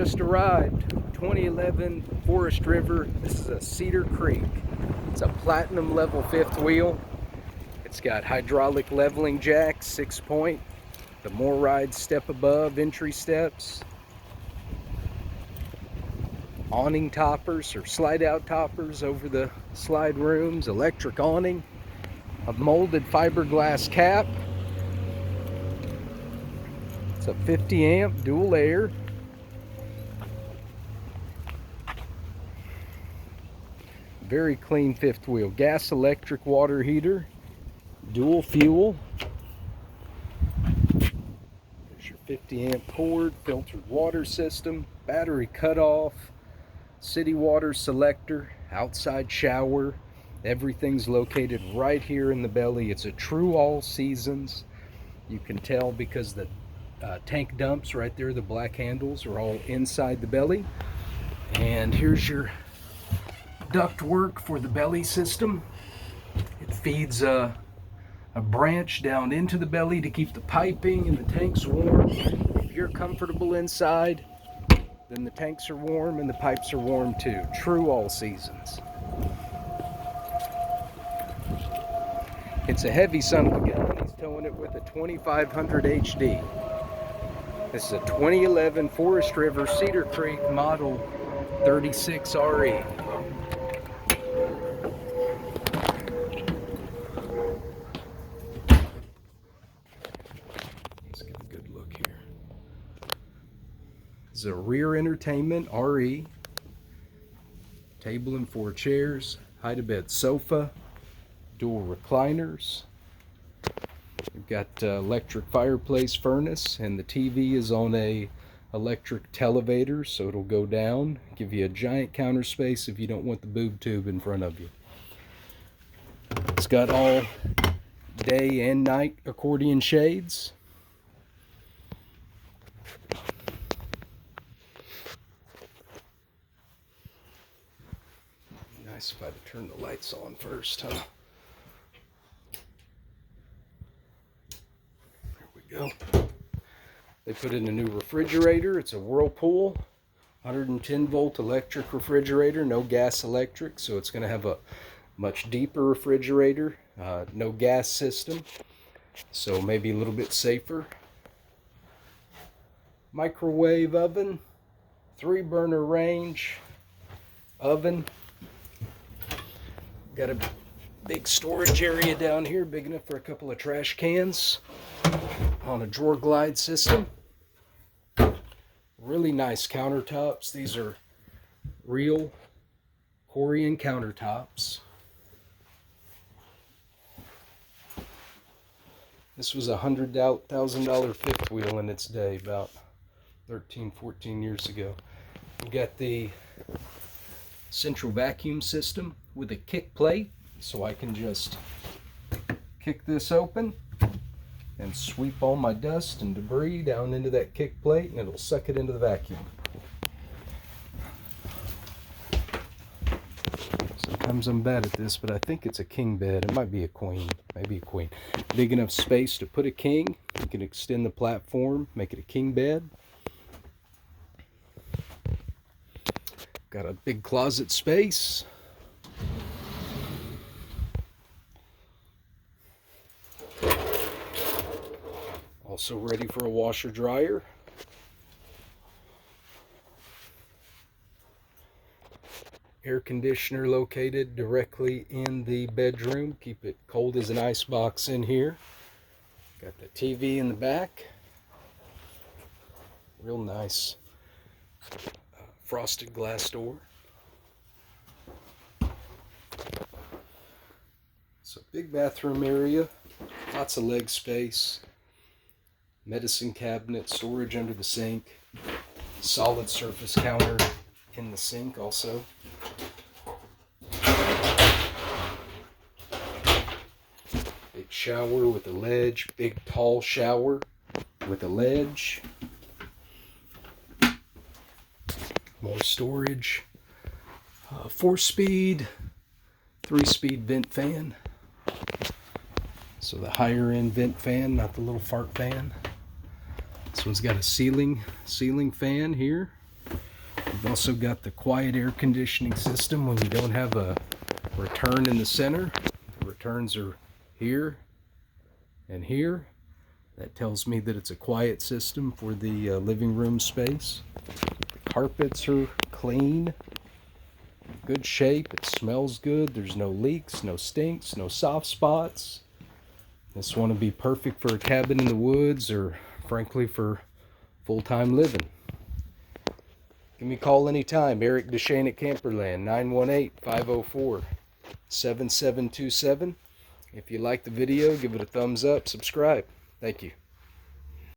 just arrived. 2011 Forest River. This is a Cedar Creek. It's a platinum level fifth wheel. It's got hydraulic leveling jacks, 6-point. The more ride step above entry steps. Awning toppers or slide out toppers over the slide rooms. Electric awning. A molded fiberglass cap. It's a 50 amp dual air. Very clean fifth wheel. Gas electric water heater. Dual fuel. There's your 50 amp cord. Filtered water system. Battery cutoff. City water selector. Outside shower. Everything's located right here in the belly. It's a true all seasons. You can tell because the tank dumps right there, the black handles are all inside the belly. And here's your duct work for the belly system. It feeds a branch down into the belly to keep the piping and the tanks warm. If you're comfortable inside, then the tanks are warm and the pipes are warm too. True all seasons. It's a heavy son of a gun. He's towing it with a 2500 HD. This is a 2011 Forest River Cedar Creek model 36 RE. Let's get a good look here. This is a rear entertainment RE. Table and 4 chairs, hide-a-bed sofa, dual recliners. We've got electric fireplace furnace, and the TV is on a electric televator, so it'll go down, give you a giant counter space if you don't want the boob tube in front of you. It's got all day and night accordion shades. Nice if I had to turn the lights on first, huh? Go. They put in a new refrigerator. It's a Whirlpool 110 volt electric refrigerator, no gas electric, so it's going to have a much deeper refrigerator, no gas system, so maybe a little bit safer. Microwave oven, 3-burner range oven. Got a big storage area down here, big enough for a couple of trash cans. On a drawer glide system. Really nice countertops. These are real Corian countertops. This was a $100,000 fifth wheel in its day, about 13-14 years ago. We got the central vacuum system with a kick plate, so I can just kick this open and sweep all my dust and debris down into that kick plate, and it'll suck it into the vacuum. Sometimes I'm bad at this, but I think it's a king bed. It might be a queen, maybe a queen. Big enough space to put a king. You can extend the platform, make it a king bed. Got a big closet space. Also ready for a washer dryer. Air conditioner located directly in the bedroom. Keep it cold as an ice box in here. Got the TV in the back. Real nice frosted glass door. So big bathroom area, lots of leg space. Medicine cabinet, storage under the sink, solid surface counter in the sink also. Big shower with a ledge, big tall shower with a ledge. More storage. 4-speed, 3-speed vent fan. So the higher end vent fan, not the little fart fan. This one's got a ceiling fan here. You've also got the quiet air conditioning system when you don't have a return in the center. The returns are here and here. That tells me that it's a quiet system for the living room space. The carpets are clean, good shape, it smells good, there's no leaks, no stinks, no soft spots. This one would be perfect for a cabin in the woods or frankly for full-time living. Give me a call anytime. Eric Deshane at Camperland, 918-504-7727. If you like the video, give it a thumbs up, subscribe. Thank you.